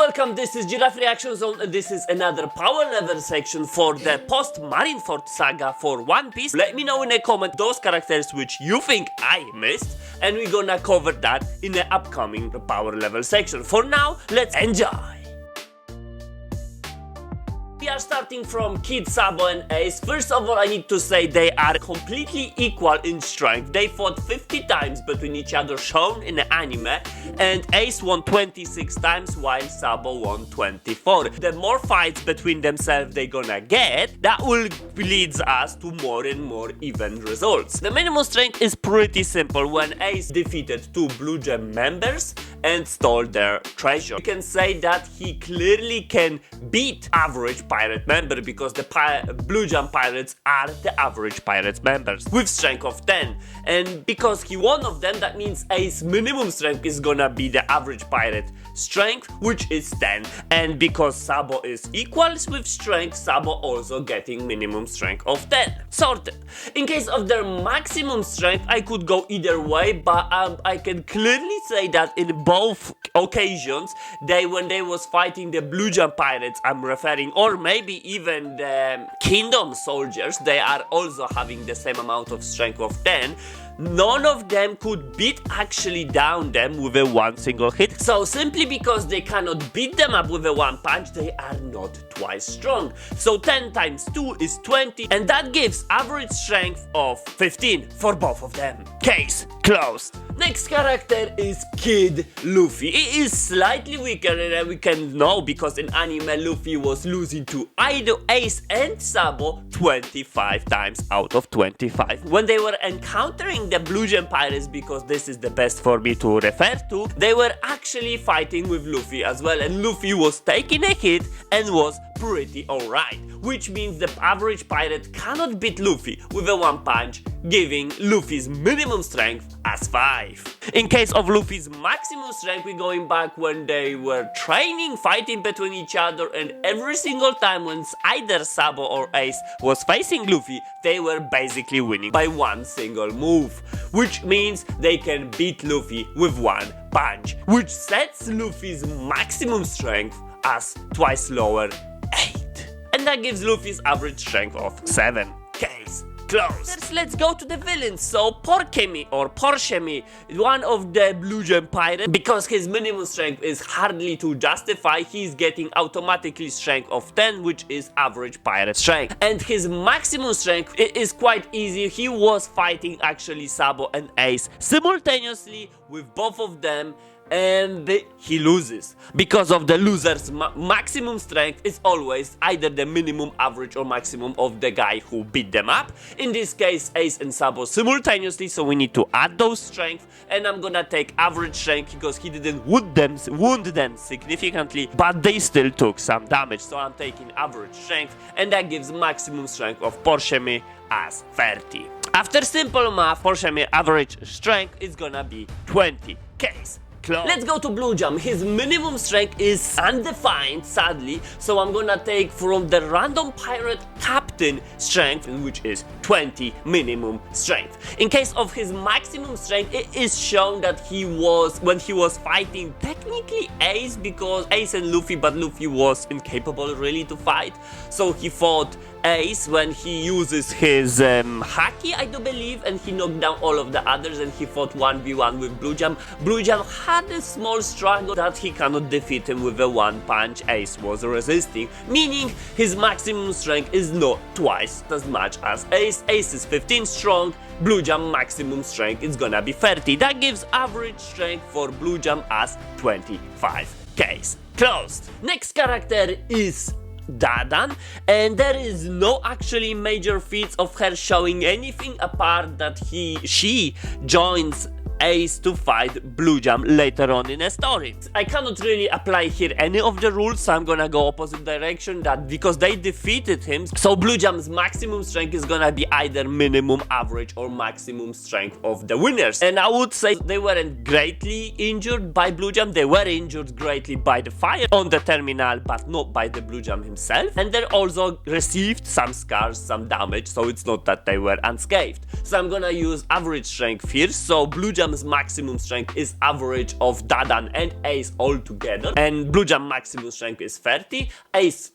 welcome, this is Giraffe Reaction Zone and this is another power level section for the Post-Marineford saga for One Piece. Let me know in a comment those characters which you think I missed and we're gonna cover that in the upcoming power level section. For now, let's enjoy! We are starting from Kid, Sabo and Ace. First of all, I need to say they are completely equal in strength. They fought 50 times between each other shown in the anime, and Ace won 26 times while Sabo won 24. The more fights between themselves they gonna get, that will leads us to more and more even results. The minimum strength is pretty simple. When Ace defeated two Bluejam members and stole their treasure, you can say that he clearly can beat average pirate member because the Bluejam pirates are the average pirate members with strength of 10, and because he one of them, that means Ace minimum strength is gonna be the average pirate strength, which is 10, and because Sabo is equals with strength, Sabo also getting minimum strength of 10. Sorted. In case of their maximum strength, I could go either way, but I can clearly say that in both occasions, when they was fighting the Bluejam pirates, I'm referring, or maybe even the Kingdom soldiers, they are also having the same amount of strength of 10. None of them could actually down them with a one single hit. So simply because they cannot beat them up with a one punch, they are not twice strong. So 10 times 2 is 20, and that gives average strength of 15 for both of them. Case closed. Next character is Kid Luffy. He is slightly weaker than we can know because in anime Luffy was losing to either Ace and Sabo 25 times out of 25. When they were encountering the Bluejam pirates, because this is the best for me to refer to, they were actually fighting with Luffy as well, and Luffy was taking a hit and was pretty alright, which means the average pirate cannot beat Luffy with a one punch, giving Luffy's minimum strength as 5. In case of Luffy's maximum strength, we're going back when they were training, fighting between each other, and every single time when either Sabo or Ace was facing Luffy, they were basically winning by one single move, which means they can beat Luffy with one punch, which sets Luffy's maximum strength as twice lower, 8. And that gives Luffy's average strength of 7. Case closed. Let's go to the villains. So Porchemy or Porchemy, one of the Bluejam pirates, because his minimum strength is hardly to justify, he's getting automatically strength of 10, which is average pirate strength. And his maximum strength is quite easy. He was fighting actually Sabo and Ace simultaneously with both of them, and he loses because of the loser's maximum strength is always either the minimum, average or maximum of the guy who beat them up. In this case, Ace and Sabo simultaneously, so we need to add those strength, and I'm gonna take average strength because he didn't wound them significantly, but they still took some damage, so I'm taking average strength, and that gives maximum strength of Porchemy as 30. After simple math, Porchemy average strength is gonna be 20. Case closed. Let's go to Bluejam. His minimum strength is undefined, sadly, so I'm gonna take from the random pirate captain strength, which is 20 minimum strength. In case of his maximum strength, it is shown that when he was fighting technically Ace, because Ace and Luffy, but Luffy was incapable really to fight, so he fought Ace when he uses his haki, I do believe, and he knocked down all of the others, and he fought 1v1 with Bluejam. Bluejam had a small struggle that he cannot defeat him with a one punch. Ace was resisting, meaning his maximum strength is not twice as much as Ace. Ace is 15 strong, Bluejam maximum strength is gonna be 30. That gives average strength for Bluejam as 25. Case closed. Next character is Dadan, and there is no actually major feats of her showing anything apart that she joins Ace to fight Bluejam later on in a story. I cannot really apply here any of the rules, so I'm gonna go opposite direction, that because they defeated him, so Bluejam's maximum strength is gonna be either minimum, average or maximum strength of the winners. And I would say they weren't greatly injured by Bluejam, they were injured greatly by the fire on the terminal, but not by the Bluejam himself, and they also received some scars, some damage, so it's not that they were unscathed. So I'm gonna use average strength here, so Bluejam Bluejam's maximum strength is average of Dadan and Ace all together, and Bluejam maximum strength is 30, Ace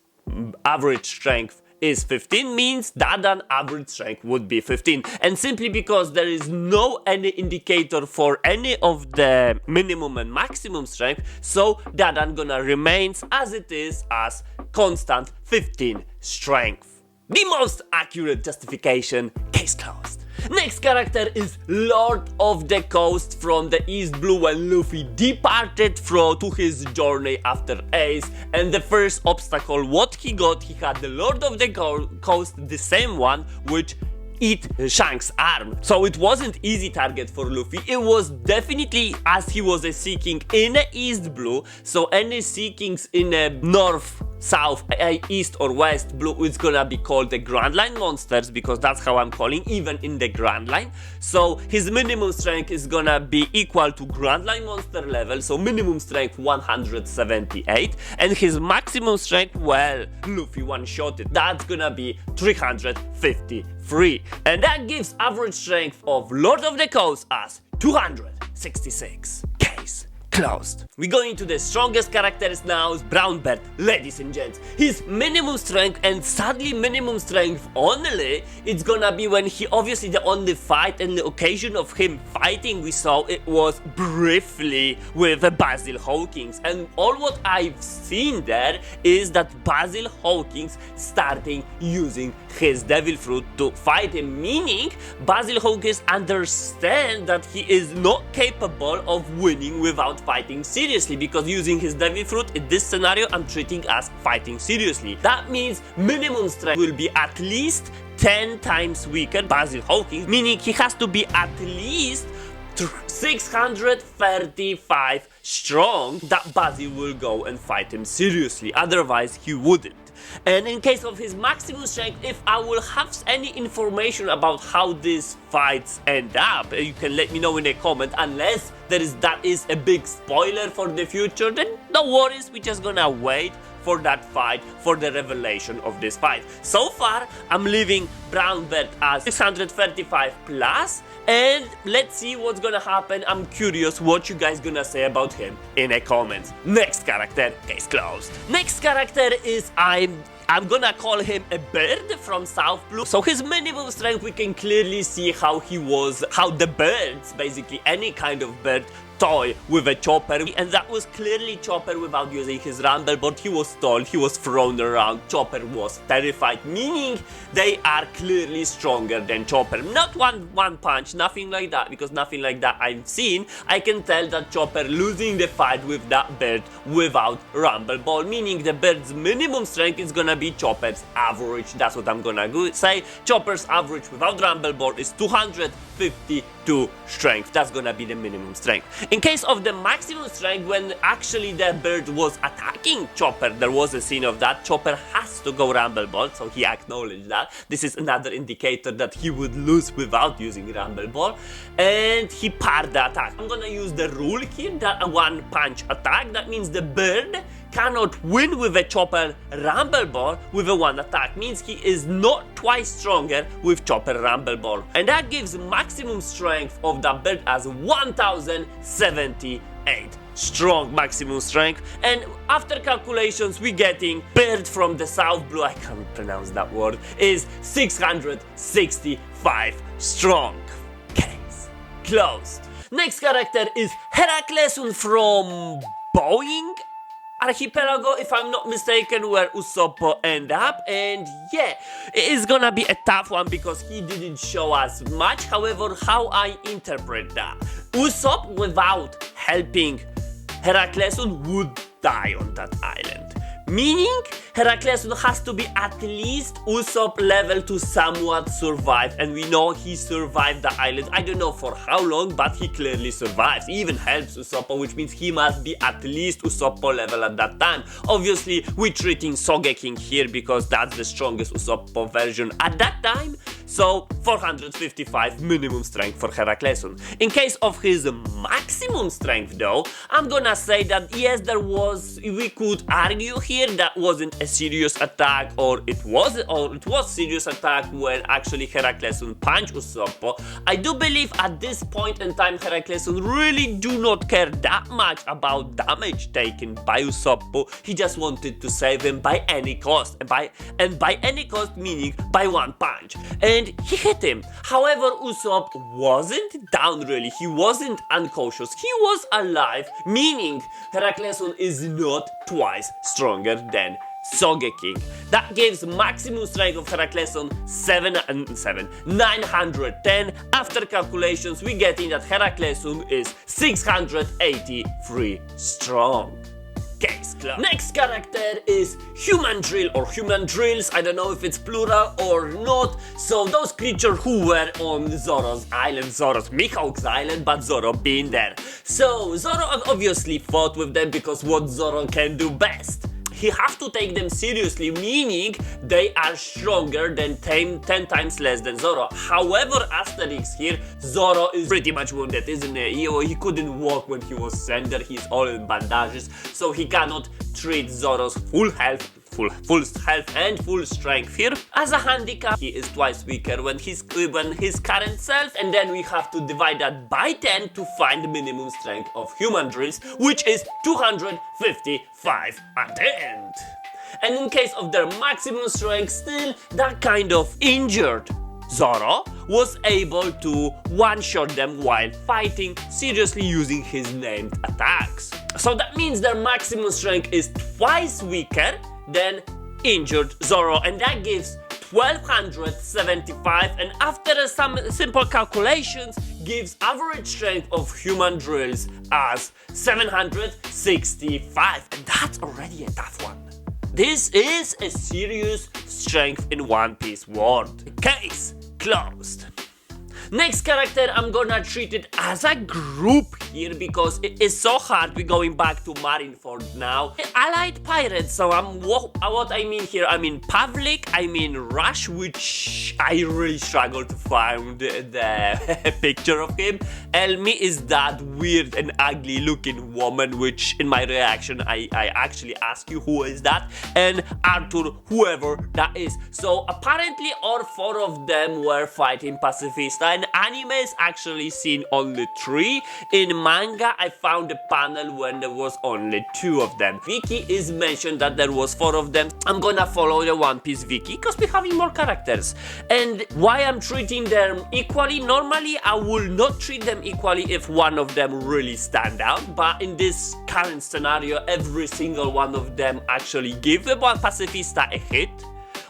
average strength is 15, means Dadan average strength would be 15. And simply because there is no any indicator for any of the minimum and maximum strength, so Dadan gonna remains as it is, as constant 15 strength. The most accurate justification, case closed. Next character is Lord of the Coast from the East Blue when Luffy departed to his journey after Ace, and the first obstacle what he got, he had the Lord of the Coast, the same one which eat Shanks' arm. So it wasn't easy target for Luffy. It was definitely, as he was a seeking in a East Blue, so any seekings in a North, South, East or West Blue, it's gonna be called the Grand Line monsters, because that's how I'm calling even in the Grand Line. So his minimum strength is gonna be equal to Grand Line monster level, so minimum strength 178, and his maximum strength, well, Luffy one-shotted, that's gonna be 353, and that gives average strength of Lord of the Coast as 266. Case closed. We go into the strongest characters now, is Brownbeard, ladies and gents. His minimum strength, and sadly minimum strength only, it's gonna be when he, obviously the only fight and the occasion of him fighting we saw, it was briefly with Basil Hawkins, and all what I've seen there is that Basil Hawkins starting using his Devil Fruit to fight him, meaning Basil Hawkins understands that he is not capable of winning without fighting seriously, because using his Devil Fruit in this scenario I'm treating as fighting seriously. That means minimum strength will be at least 10 times weaker Basil Hawkins, meaning he has to be at least 635 strong that Basil will go and fight him seriously, otherwise he wouldn't. And in case of his maximum strength, if I will have any information about how these fights end up, you can let me know in a comment, unless that is a big spoiler for the future, then no worries, we're just gonna wait for that fight, for the revelation of this fight. So far, I'm leaving Brownbeard as 635 plus, and let's see what's gonna happen. I'm curious what you guys gonna say about him in the comments. Next character, case closed. Next character is I'm gonna call him a bird from South Blue. So his minimum strength, we can clearly see how the birds, basically any kind of bird, toy with a chopper, and that was clearly Chopper without using his rumble board. He was tall, he was thrown around, Chopper was terrified, meaning they are clearly stronger than Chopper. Not one punch, nothing like that, because nothing like that I've seen. I can tell that Chopper losing the fight with that bird without rumble ball, meaning the bird's minimum strength is gonna be Chopper's average. That's what I'm gonna say. Chopper's average without rumble ball is 252 strength. That's gonna be the minimum strength. In case of the maximum strength, when actually the bird was attacking Chopper, there was a scene of that. Chopper has to go rumble ball, so he acknowledged that. This is another indicator that he would lose without using rumble ball, and he parried the attack. I'm gonna use the rule here, that one punch attack. That means the bird cannot win with a Chopper rumble ball with a one attack, means he is not twice stronger with Chopper rumble ball, and that gives maximum strength of that bird as 1078 strong maximum strength. And after calculations, we getting bird from the South Blue, I can't pronounce that word, is 665 strong. Case closed. Next character is Heraclesun from Boeing Archipelago, if I'm not mistaken, where Usopp end up, and yeah, it is gonna be a tough one because he didn't show us much. However, how I interpret that, Usopp without helping Heraclesun would die on that island, meaning Heraclesun has to be at least Usopp level to somewhat survive, and we know he survived the island. I don't know for how long, but he clearly survives. He even helps Usopp, which means he must be at least Usopp level at that time. Obviously, we're treating Sogeking here because that's the strongest Usopp version at that time. so 455 minimum strength for Heraclesun. In case of his maximum strength though, I'm gonna say that yes, we could argue here that wasn't a serious attack, or it was serious attack when actually Heraclesun punched Usopp. I do believe at this point in time Heraclesun really do not care that much about damage taken by Usopp. He just wanted to save him by any cost, and by any cost meaning by one punch, and he hit him. However, Usopp wasn't down really, he wasn't unconscious, he was alive, meaning Heraclesun is not twice stronger than Sogeking. That gives maximum strength of Heraclesun 910. After calculations, we getting that Heraclesun is 683 strong. Case closed. Next character is Humandrill or Humandrills. I don't know if it's plural or not. So those creatures who were on Zoro's island, Zoro's Mihawk's island, but Zoro being there. So Zoro obviously fought with them because what Zoro can do best. He have to take them seriously, meaning they are stronger than 10 times less than Zoro. However, asterisk here, Zoro is pretty much wounded, isn't he? He couldn't walk when he was sent there, he's all in bandages, so he cannot treat Zoro's full health and full strength here. As a handicap, he is twice weaker when his current self, and then we have to divide that by 10 to find the minimum strength of Humandrills, which is 255 at the end. And in case of their maximum strength, still that kind of injured Zoro was able to one-shot them while fighting, seriously using his named attacks. So that means their maximum strength is twice weaker than injured Zoro, and that gives 1275, and after some simple calculations gives average strength of Humandrills as 765, and that's already a tough one. This is a serious strength in One Piece world. Case closed. Next character, I'm gonna treat it as a group here because it is so hard. We're going back to Marineford now. Allied pirates, so what I mean here, I mean Pavlik, I mean Rush, which I really struggle to find the picture of him. Elmy is that weird and ugly looking woman, which in my reaction I actually ask you who is that, and Arthur, whoever that is. So apparently all four of them were fighting pacifista. In anime is actually seen only 3. In manga I found a panel when there was only 2 of them. Wiki is mentioned that there was 4 of them. I'm gonna follow the One Piece wiki because we're having more characters. And why I'm treating them equally, normally I will not treat them equally if one of them really stand out, but in this current scenario every single one of them actually give the one pacifista a hit.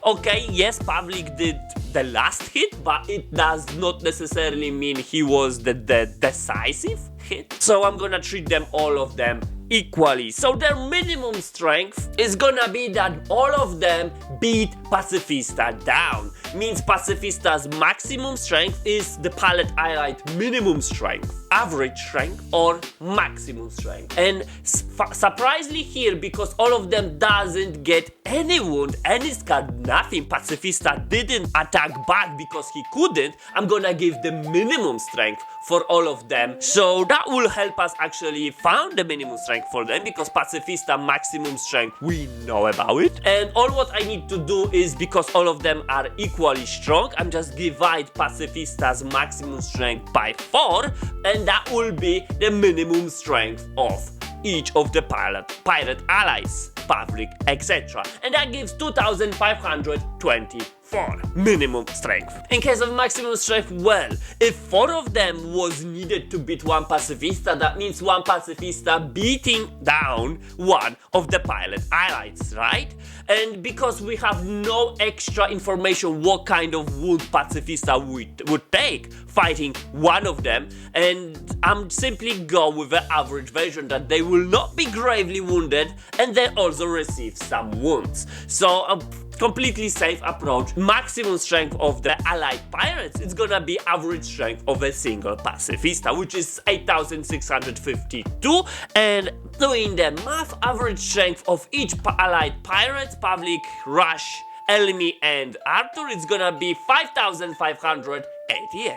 Okay, yes, Pavlik did the last hit, but it does not necessarily mean he was the decisive hit. So I'm gonna treat them, all of them, equally. So their minimum strength is gonna be that all of them beat Pacifista down. Means Pacifista's maximum strength is the Palette Highlight minimum strength, average strength, or maximum strength. And surprisingly here, because all of them doesn't get any wound, any scar, nothing, Pacifista didn't attack back because he couldn't, I'm gonna give the minimum strength for all of them. So that will help us actually find the minimum strength for them, because Pacifista maximum strength, we know about it. And all what I need to do is, because all of them are equally strong, I'm just divide Pacifista's maximum strength by 4, and that will be the minimum strength of each of the pirate allies, Pavlik, etc. And that gives 2524 minimum strength. In case of maximum strength, well, if 4 of them was needed to beat one pacifista, that means one pacifista beating down one of the pirate allies, right? And because we have no extra information what kind of wound pacifista would take fighting one of them, and I'm simply go with the average version that they will not be gravely wounded and they also receive some wounds. So a completely safe approach. Maximum strength of the allied pirates, it's gonna be average strength of a single pacifista, which is 8652, and doing the math, average strength of each allied pirates, Pavlik, Rush, Elmy and Arthur, it's gonna be 5,588.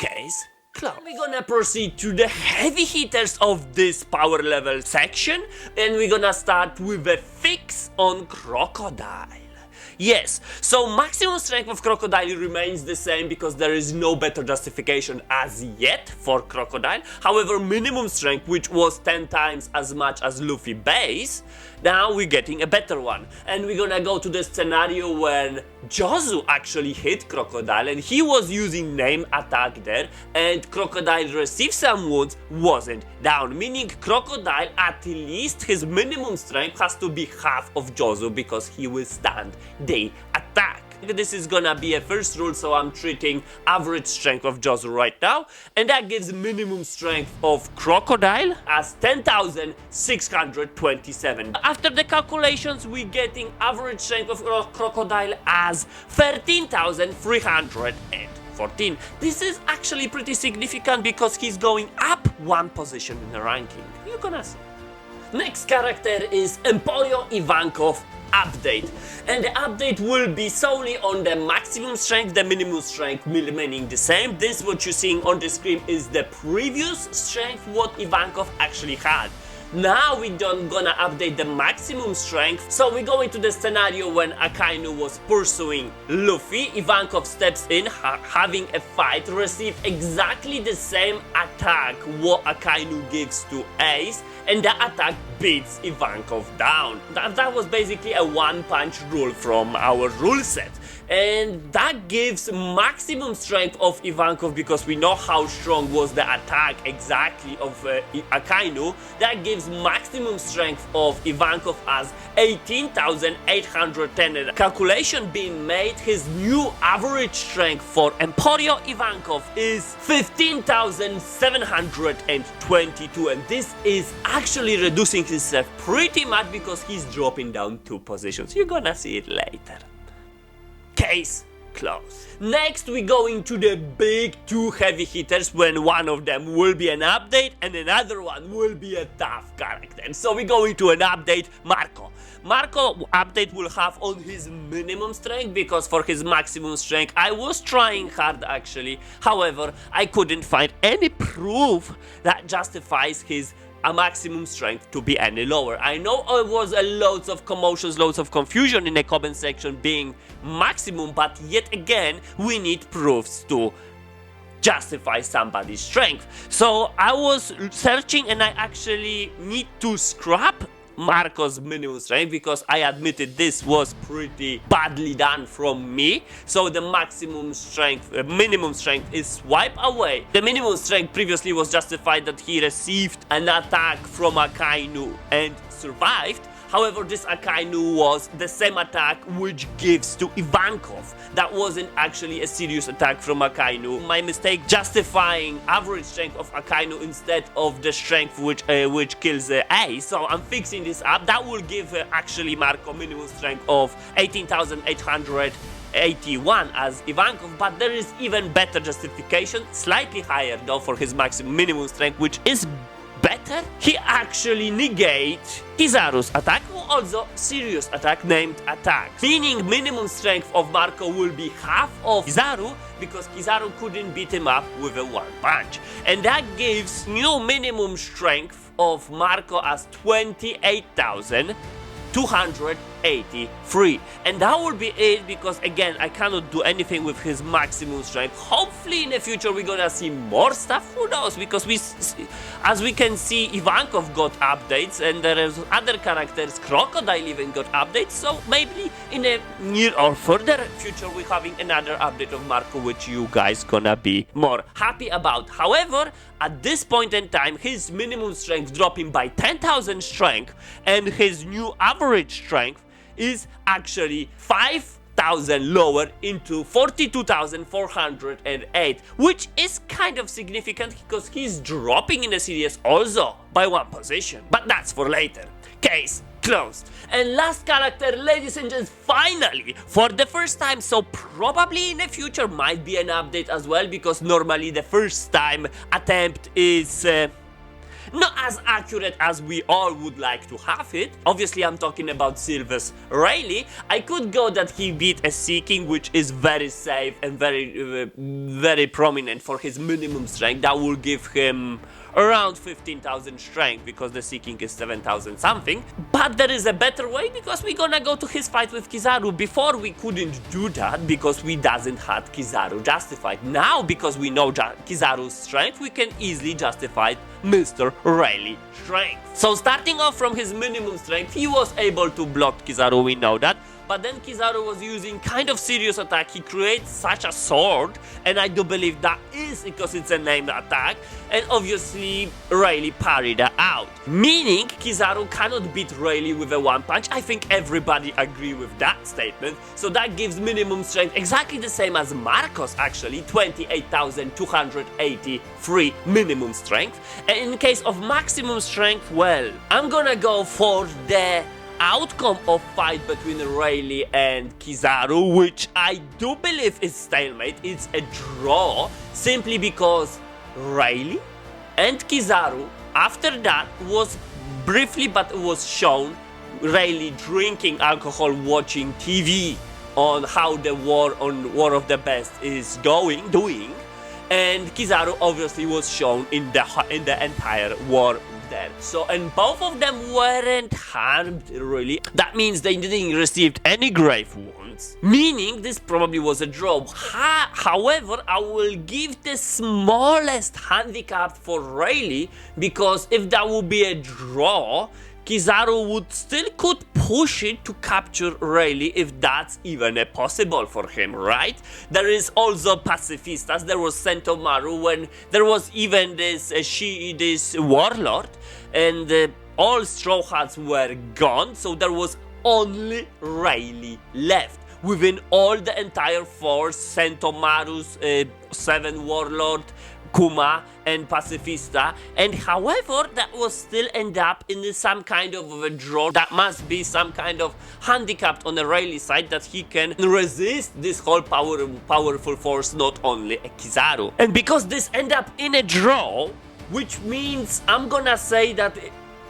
Case closed. We're gonna proceed to the heavy hitters of this power level section, and we're gonna start with a fix on Crocodile. Yes, so maximum strength of Crocodile remains the same because there is no better justification as yet for Crocodile. However, minimum strength, which was 10 times as much as Luffy base, now we're getting a better one. And we're gonna go to the scenario when Jozu actually hit Crocodile and he was using name attack there, and Crocodile received some wounds, wasn't down, meaning Crocodile, at least his minimum strength has to be half of Jozu because he will stand the attack. This is gonna be a first rule, so I'm treating average strength of Jozu right now, and that gives minimum strength of Crocodile as 10,627. After the calculations, we're getting average strength of Crocodile as 13,314. This is actually pretty significant because he's going up one position in the ranking. You're gonna see. Next character is Emporio Ivankov update, and the update will be solely on the maximum strength, the minimum strength remaining the same. This what you're seeing on the screen is the previous strength what Ivankov actually had. Now we don't gonna update the maximum strength, so we go into the scenario when Akainu was pursuing Luffy. Ivankov steps in, having a fight, receive exactly the same attack what Akainu gives to Ace, and the attack beats Ivankov down. That was basically a one-punch rule from our rule set. And that gives maximum strength of Ivankov because we know how strong was the attack exactly of Akainu. That gives maximum strength of Ivankov as 18,810. Calculation being made, his new average strength for Emporio Ivankov is 15,722, and this is actually reducing himself pretty much because he's dropping down 2 positions. You're gonna see it later. Case closed. Next we go into the big 2 heavy hitters when one of them will be an update and another one will be a tough character. So we go into an update, Marco. Marco update will have on his minimum strength because for his maximum strength I was trying hard actually. However, I couldn't find any proof that justifies his a maximum strength to be any lower. I know it was loads of commotions, loads of confusion in the comment section being maximum, but yet again we need proofs to justify somebody's strength. So I was searching and I actually need to scrap Marco's minimum strength because I admitted this was pretty badly done from me. So the maximum strength, minimum strength is wiped away. The minimum strength previously was justified that he received an attack from Akainu and survived. However, this Akainu was the same attack which gives to Ivankov. That wasn't actually a serious attack from Akainu. My mistake justifying average strength of Akainu instead of the strength which kills Ace. So I'm fixing this up. That will give actually Marco minimum strength of 18,881 as Ivankov, but there is even better justification, slightly higher though for his maximum minimum strength, which is better. He actually negates Kizaru's attack, who also serious attack named attack, meaning minimum strength of Marco will be half of Kizaru because Kizaru couldn't beat him up with a one punch, and that gives new minimum strength of Marco as 28,283, and that will be it because again I cannot do anything with his maximum strength. Hopefully in the future we're gonna see more stuff, who knows, because as we can see Ivankov got updates and there is other characters, Crocodile even got updates, so maybe in a near or further future we're having another update of Marco which you guys gonna be more happy about. However, at this point in time his minimum strength dropping by 10,000 strength and his new average strength is actually 5,000 lower into 42,408, which is kind of significant because he's dropping in the series also by 1 position, but that's for later. Case closed. And last character, ladies and gents, finally for the first time, so probably in the future might be an update as well because normally the first time attempt is not as accurate as we all would like to have it. Obviously, I'm talking about Silver's Rayleigh. I could go that he beat a Sea King, which is very safe and very prominent for his minimum strength. That will give him around 15,000 strength, because the Sea King is 7,000 something. But there is a better way, because we're gonna go to his fight with Kizaru. Before we couldn't do that because we doesn't have Kizaru justified. Now, because we know Kizaru's strength, we can easily justify Mr. Rayleigh strength. So starting off from his minimum strength, he was able to block Kizaru, we know that. But then Kizaru was using kind of serious attack. He creates such a sword, and I do believe that is because it's a named attack, and obviously Rayleigh parried that out. Meaning Kizaru cannot beat Rayleigh with a one punch. I think everybody agree with that statement. So that gives minimum strength exactly the same as Marcos actually, 28,283 minimum strength. And in case of maximum strength, well, I'm gonna go for the outcome of fight between Rayleigh and Kizaru, which I do believe is stalemate. It's a draw, simply because Rayleigh and Kizaru, after that, was briefly, but it was shown, Rayleigh drinking alcohol, watching TV on how the war of the best is doing, and Kizaru obviously was shown in the entire war there. So, and both of them weren't harmed really. That means they didn't receive any grave wounds, meaning this probably was a draw. However, I will give the smallest handicap for Rayleigh, because if that would be a draw, Kizaru would still could push it to capture Rayleigh, if that's even possible for him, right? There is also pacifistas, there was Sentomaru, when there was even this warlord, and all Straw Hats were gone, so there was only Rayleigh left. Within all the entire force, Sentomaru's 7 warlord, Kuma and Pacifista, and however that was still end up in some kind of a draw. That must be some kind of handicap on the Rayleigh side, that he can resist this whole powerful force, not only a Kizaru. And because this end up in a draw, which means I'm gonna say that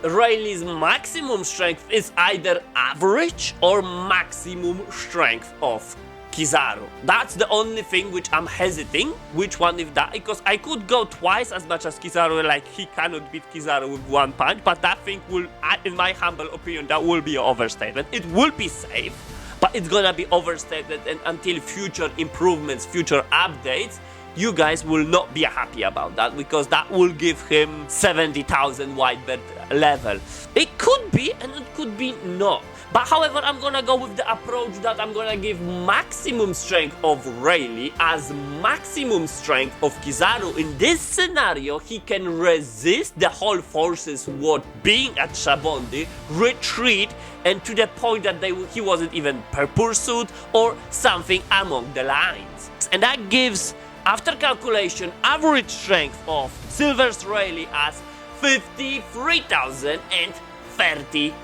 Rayleigh's maximum strength is either average or maximum strength of Kizaru. That's the only thing which I'm hesitating, which one if that, because I could go twice as much as Kizaru, like he cannot beat Kizaru with one punch, but that thing will, in my humble opinion, that will be an overstatement. It will be safe, but it's gonna be overstated, and until future improvements, future updates, you guys will not be happy about that, because that will give him 70,000 white belt level. It could be, and it could be not. But however, I'm gonna go with the approach that I'm gonna give maximum strength of Rayleigh as maximum strength of Kizaru. In this scenario, he can resist the whole forces what being at Shabondi, retreat, and to the point that he wasn't even pursued or something along the lines. And that gives, after calculation, average strength of Silver's Rayleigh as 53,035.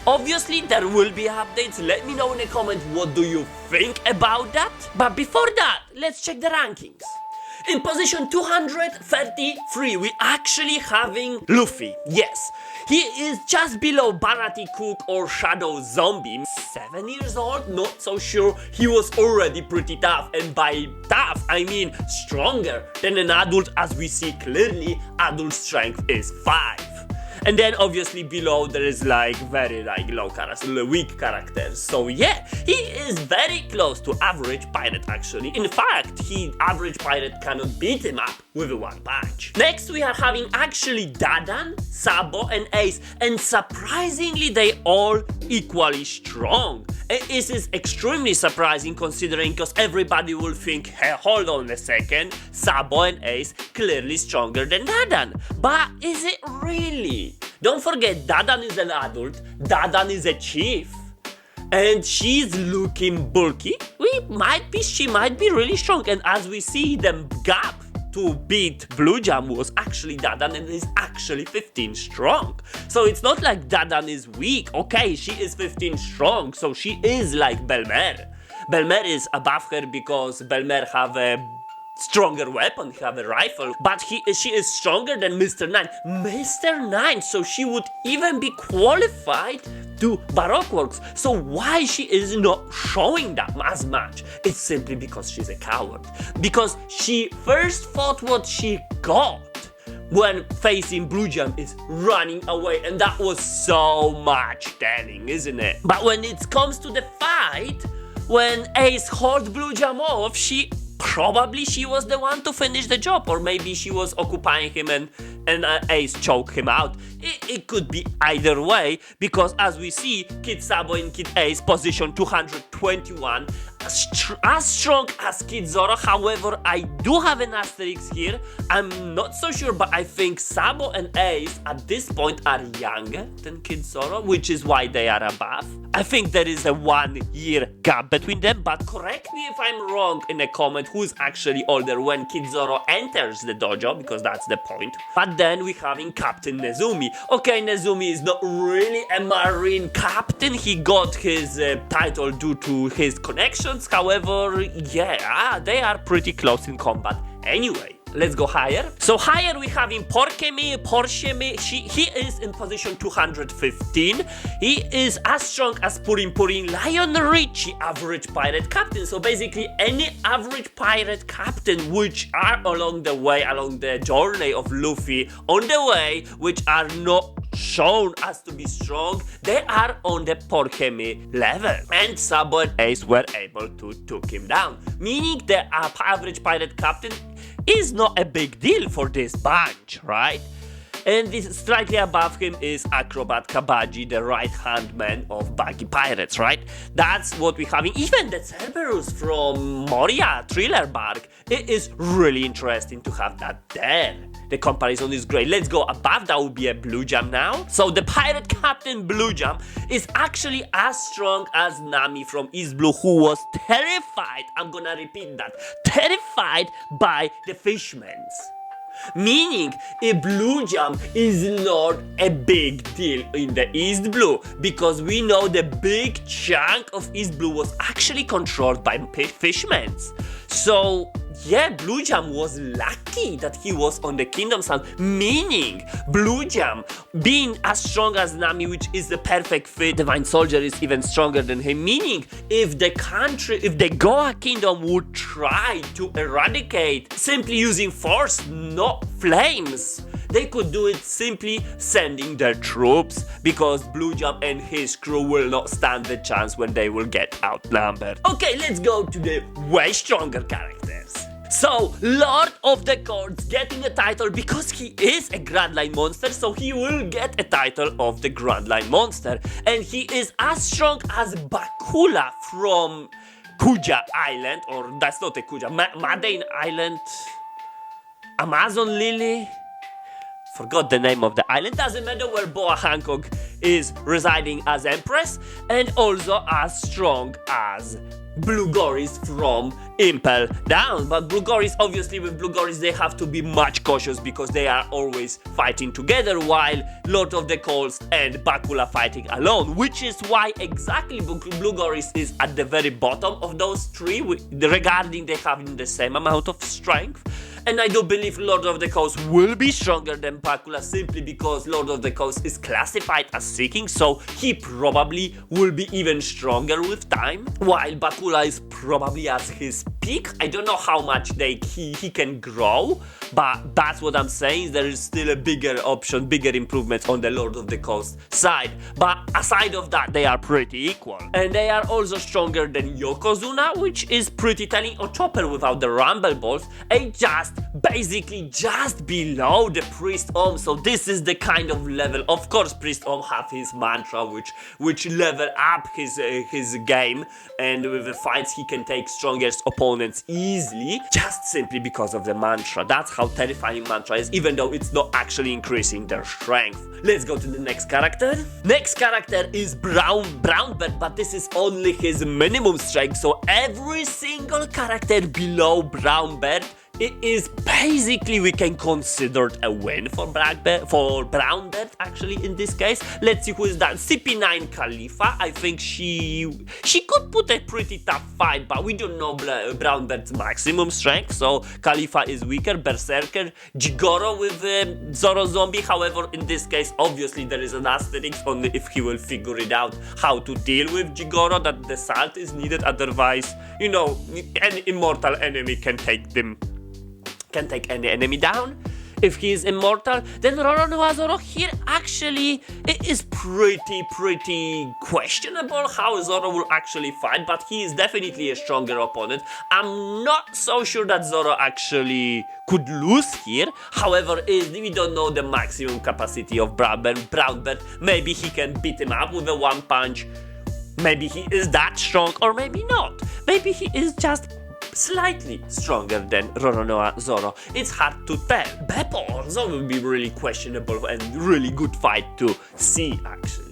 Obviously, there will be updates. Let me know in the comment what do you think about that. But before that, let's check the rankings. In position 233, we actually having Luffy. Yes, he is just below Banati Cook or Shadow Zombie. 7 years old, not so sure. He was already pretty tough, and by tough, I mean stronger than an adult. As we see clearly, adult strength is 5. And then obviously below there is like very low characters, weak characters. So yeah, he is very close to average pirate actually. In fact, average pirate cannot beat him up with a one punch. Next we are having actually Dadan, Sabo and Ace, and surprisingly they all equally strong. And this is extremely surprising considering, because everybody will think, hey, hold on a second, Sabo and Ace clearly stronger than Dadan. But is it really? Don't forget, Dadan is an adult, Dadan is a chief, and she's looking bulky. She might be really strong, and as we see, the gap to beat Bluejam was actually Dadan, and is actually 15 strong. So it's not like Dadan is weak. Okay, she is 15 strong, so she is like Belmer. Belmer is above her because Belmer have a stronger weapon, he have a rifle, but she is stronger than Mr. 9. Mr. 9, so she would even be qualified to Baroque works. So why she is not showing that as much? It's simply because she's a coward. Because she first thought what she got when facing Bluejam is running away, and that was so much telling, isn't it? But when it comes to the fight, when Ace hold Bluejam off, she was the one to finish the job, or maybe she was occupying him and Ace choked him out. It could be either way, because as we see, Kid Sabo and Kid Ace position 221, as strong as Kid Zoro. However, I do have an asterisk here. I'm not so sure, but I think Sabo and Ace at this point are younger than Kid Zoro, which is why they are above. I think there is a 1 year gap between them, but correct me if I'm wrong in a comment who's actually older when Kid Zoro enters the dojo, because that's the point. But then we having Captain Nezumi. Okay, Nezumi is not really a marine captain. He got his title due to his connections. However, yeah, they are pretty close in combat anyway. Let's go higher. So higher we have in Porchemy. He is in position 215. He is as strong as Purin Lion Richie, average pirate captain. So basically any average pirate captain which are along the journey of Luffy, on the way, which are not shown as to be strong, they are on the Porchemy level. And Sabo and Ace were able to took him down. Meaning the average pirate captain is not a big deal for this bunch, right? And this slightly above him is Acrobat Kabaji, the right-hand man of Buggy Pirates, right? That's what we have. Even the Cerberus from Moria Thriller Bark. It is really interesting to have that there. The comparison is great. Let's go above. That would be a Bluejam now. So the pirate captain Bluejam is actually as strong as Nami from East Blue, who was terrified, I'm gonna repeat that, terrified by the fishmen. Meaning, a Bluejam is not a big deal in the East Blue, because we know the big chunk of East Blue was actually controlled by fishmen. So yeah, Bluejam was lucky that he was on the Kingdom Sun, meaning Bluejam being as strong as Nami, which is the perfect fit. Divine Soldier is even stronger than him, meaning if the Goa Kingdom would try to eradicate simply using force, not flames, they could do it simply sending their troops, because Bluejam and his crew will not stand the chance when they will get outnumbered. Okay, let's go to the way stronger characters. So, Lord of the Courts getting a title because he is a Grand Line monster, so he will get a title of the Grand Line monster. And he is as strong as Bakula from Kuja Island, or that's not a Kuja, Madain Island, Amazon Lily? Forgot the name of the island. Doesn't matter, where Boa Hancock is residing as Empress, and also as strong as Blue Goris from Impel Down. But Blue Goris, obviously with Blue Goris they have to be much cautious because they are always fighting together, while Lord of the Coast and Bakula fighting alone, which is why exactly Blue Goris is at the very bottom of those three, regarding they having the same amount of strength. And I do believe Lord of the Coast will be stronger than Bakula, simply because Lord of the Coast is classified as seeking, so he probably will be even stronger with time, while Bakula is probably at his peak. I don't know how much he can grow, but that's what I'm saying. There is still a bigger option, bigger improvements on the Lord of the Coast side. But aside of that, they are pretty equal. And they are also stronger than Yokozuna, which is pretty telling, or Chopper without the Rumble Balls, and basically just below the Priest Om. So this is the kind of level. Of course, Priest Om have his mantra, which level up his game, and with the fights he can take strongest opponents easily, just simply because of the mantra. That's how terrifying mantra is, even though it's not actually increasing their strength. Let's go to the next character. Next character is Brownbeard, but this is only his minimum strength, so every single character below Brownbeard it is basically, we can consider it a win for Brownbeard, actually, in this case. Let's see who is that. CP9 Khalifa. I think she could put a pretty tough fight, but we don't know Brownbeard's maximum strength, so Khalifa is weaker. Berserker, Jigoro with Zoro Zombie. However, in this case, obviously there is an asterisk only if he will figure it out how to deal with Jigoro, that the salt is needed, otherwise, you know, an immortal enemy can take any enemy down. If he is immortal, then Roronoa Zoro here, actually, it is pretty questionable how Zoro will actually fight, but he is definitely a stronger opponent. I'm not so sure that Zoro actually could lose here. However, we don't know the maximum capacity of Brownbeard. Maybe he can beat him up with a one punch. Maybe he is that strong, or maybe not. Maybe he is just slightly stronger than Roronoa Zoro. It's hard to tell. Beppo also will be really questionable and really good fight to see, actually.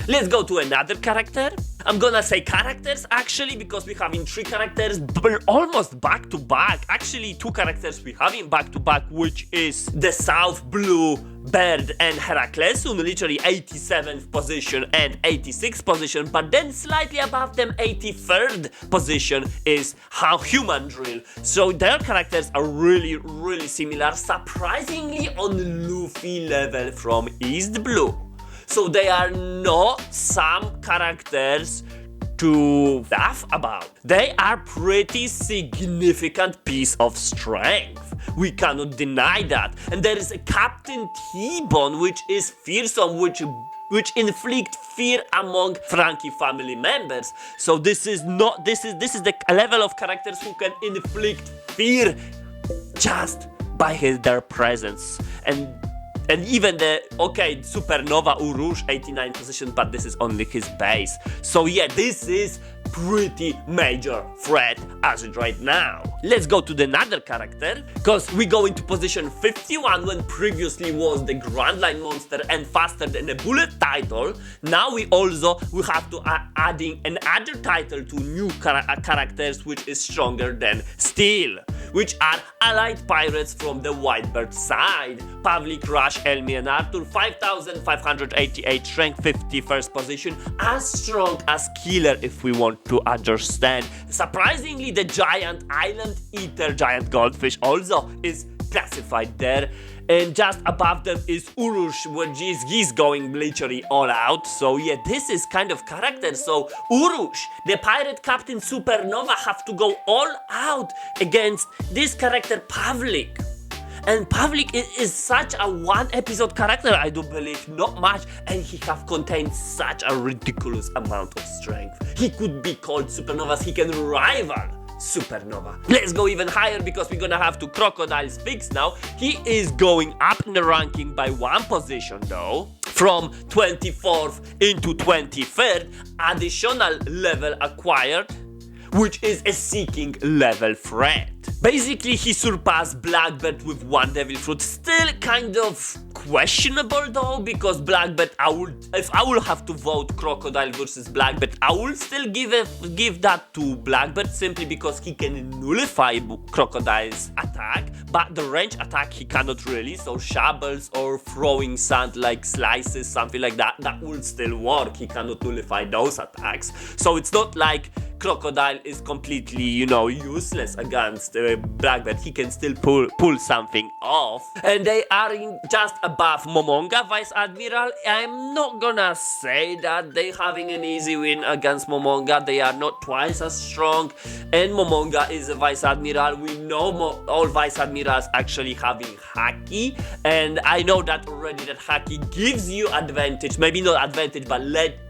Let's go to another character. I'm gonna say characters, actually, because we have in 3 characters almost back to back. Actually, 2 characters we have in back to back, which is the South Bluebird and Heraclesun, literally 87th position and 86th position, but then slightly above them, 83rd position is Humandrills. So their characters are really similar, surprisingly on Luffy level from East Blue. So they are not some characters to laugh about. They are pretty significant piece of strength. We cannot deny that. And there is a Captain T-Bone, which is fearsome, which inflict fear among Frankie family members. So this is the level of characters who can inflict fear just by their presence. And even the, Supernova Urush, 89th position, but this is only his base. So yeah, this is pretty major threat as it right now. Let's go to another character, because we go into position 51 when previously was the Grand Line Monster and faster than a bullet title. Now we have to adding another title to new characters, which is stronger than Steel, which are allied pirates from the Whitebird side. Pavlik, Rush, Elmy and Arthur, 5,588 strength, 51st position, as strong as Killer if we want to understand. Surprisingly, the giant island eater, giant goldfish also is classified there. And just above them is Urush, which he's going literally all out. So yeah, this is kind of character. So Urush, the pirate captain Supernova, have to go all out against this character Pavlik. And Pavlik is such a one-episode character, I do believe, not much, and he have contained such a ridiculous amount of strength. He could be called Supernovas, he can rival Supernova. Let's go even higher, because we're gonna have to Crocodile's fix now. He is going up in the ranking by 1 position though, from 24th into 23rd, additional level acquired, which is a seeking level threat. Basically, he surpassed Blackbird with 1 Devil Fruit. Still kind of questionable though, because Blackbird, if I will have to vote Crocodile versus Blackbird, I will still give that to Blackbird, simply because he can nullify Crocodile's attack, but the range attack he cannot really, so shovels or throwing sand like slices, something like that, that will still work. He cannot nullify those attacks. So it's not like Crocodile is completely, useless against Blackbird. He can still pull something off. And they are just above Momonga, Vice Admiral. I'm not gonna say that they having an easy win against Momonga. They are not twice as strong. And Momonga is a Vice Admiral. We know all Vice Admirals actually having Haki. And I know that already, that Haki gives you advantage. Maybe not advantage, but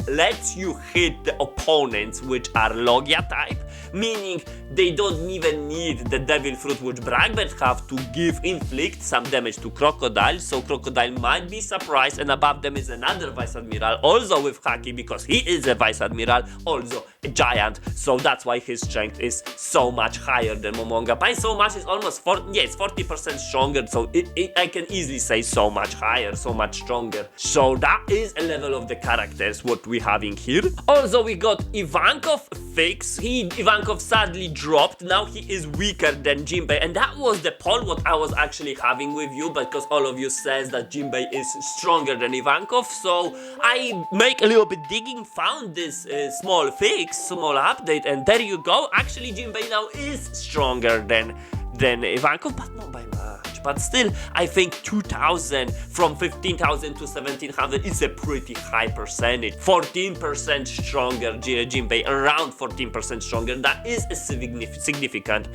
lets you hit the opponents which are Logia type, meaning they don't even need the Devil Fruit which Blackbird have to inflict some damage to Crocodile, so Crocodile might be surprised. And above them is another Vice Admiral, also with Haki, because he is a Vice Admiral, also a giant, so that's why his strength is so much higher than Momonga. By so much is almost 40% stronger, so I can easily say so much higher, so much stronger. So that is a level of the characters what we having here. Also we got Ivankov, fix. Ivankov sadly dropped. Now he is weaker than Jinbei, and that was the poll what I was actually having with you, because all of you says that Jinbei is stronger than Ivankov. So I make a little bit digging, found this small fix, small update, and there you go. Actually, Jinbei now is stronger than Ivankov, but not by much. But still, I think 2,000 from 15,000 to 1,700 is a pretty high percentage. 14% stronger Jinbei, around 14% stronger. That is a significant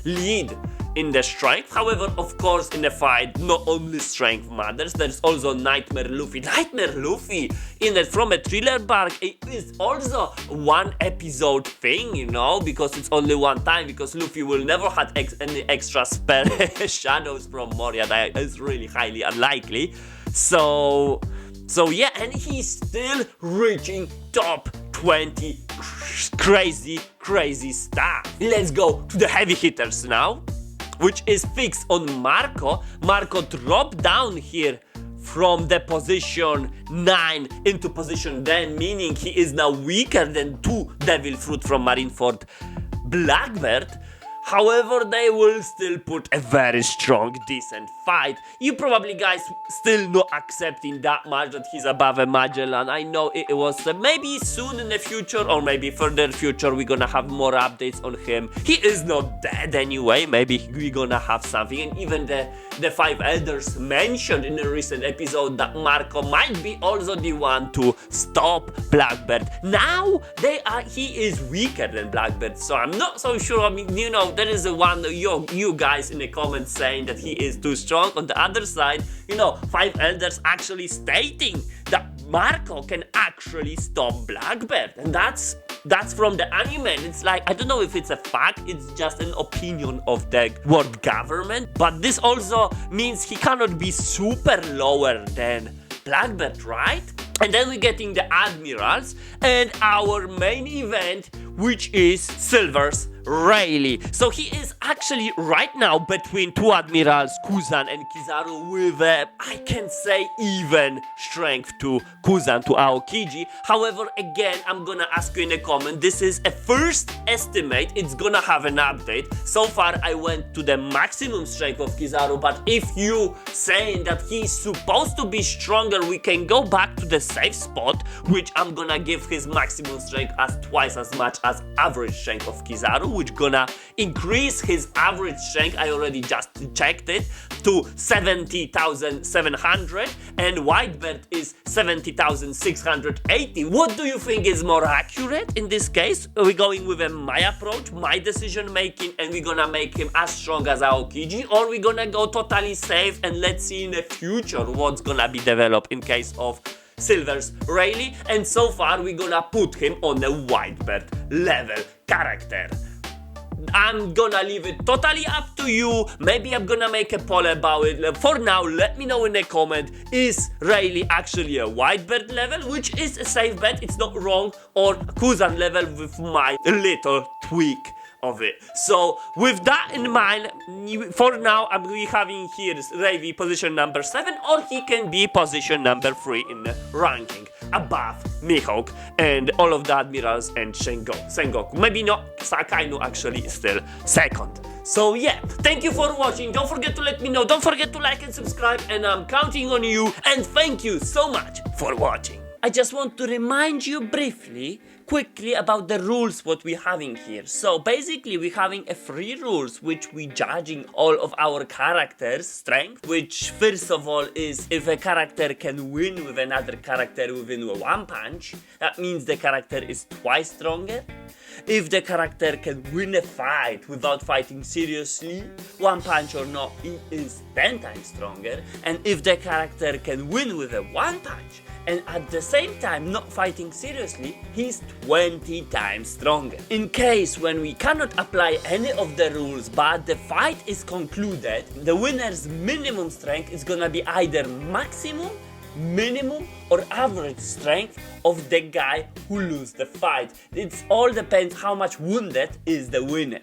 lead in the strength. However, of course, in a fight, not only strength matters, there's also Nightmare Luffy. Nightmare Luffy, from a thriller bark, it is also one episode thing, you know, because it's only one time, because Luffy will never have any extra spell shadows from Moria. That is really highly unlikely. So yeah, and he's still reaching top 20. Crazy stuff. Let's go to the heavy hitters now, which is fixed on Marco. Marco dropped down here from the position 9 into position 10, meaning he is now weaker than 2 Devil Fruit from Marineford Blackbeard. However, they will still put a very strong, decent fight. You probably guys still not accepting that much that he's above a Magellan. I know it was maybe soon in the future, or maybe further future, we're gonna have more updates on him. He is not dead anyway. Maybe we're gonna have something. And even the 5 elders mentioned in a recent episode that Marco might be also the one to stop Blackbeard. Now he is weaker than Blackbeard, so I'm not so sure. I mean, you know, there is you guys in the comments saying that he is too strong. On the other side, you know, 5 elders actually stating that Marco can actually stop Blackbeard, and that's from the anime. It's like, I don't know if it's a fact, it's just an opinion of the world government, but this also means he cannot be super lower than Blackbeard, right? And then we're getting the admirals and our main event, which is Silver's Rayleigh. So he is actually right now between 2 admirals, Kuzan and Kizaru, with I can say even strength to Kuzan, to Aokiji. However, again, I'm gonna ask you in a comment, this is a first estimate, it's gonna have an update. So far I went to the maximum strength of Kizaru, but if you saying that he's supposed to be stronger, we can go back to the safe spot, which I'm gonna give his maximum strength as twice as much as average strength of Kizaru, which gonna increase his average strength, I already just checked it, to 70,700, and Whitebird is 70,680. What do you think is more accurate in this case? Are we going with my approach, my decision making, and we're gonna make him as strong as Aokiji, or we're gonna go totally safe and let's see in the future what's gonna be developed in case of Silver's Rayleigh? And so far we're gonna put him on the Whitebird level character. I'm gonna leave it totally up to you. Maybe I'm gonna make a poll about it. For now, let me know in the comment, is Rayleigh actually a Whitebird level, which is a safe bet, it's not wrong, or Kuzan level with my little tweak of it. So with that in mind, for now I'm having here Rayleigh position number 7, or he can be position number 3 in the ranking, above Mihawk and all of the admirals and Sengoku. Maybe not, Sakainu actually is still second. So yeah, thank you for watching. Don't forget to let me know, don't forget to like and subscribe, and I'm counting on you, and thank you so much for watching. I just want to remind you quickly about the rules what we're having here. So basically we're having 3 rules which we judging all of our characters' strength, which first of all is if a character can win with another character within 1 punch, that means the character is twice stronger. If the character can win a fight without fighting seriously, 1 punch or not, he is 10 times stronger. And if the character can win with a 1 punch and at the same time not fighting seriously, he's 20 times stronger. In case when we cannot apply any of the rules but the fight is concluded, the winner's minimum strength is gonna be either maximum, minimum, or average strength of the guy who loses the fight. It all depends how much wounded is the winner.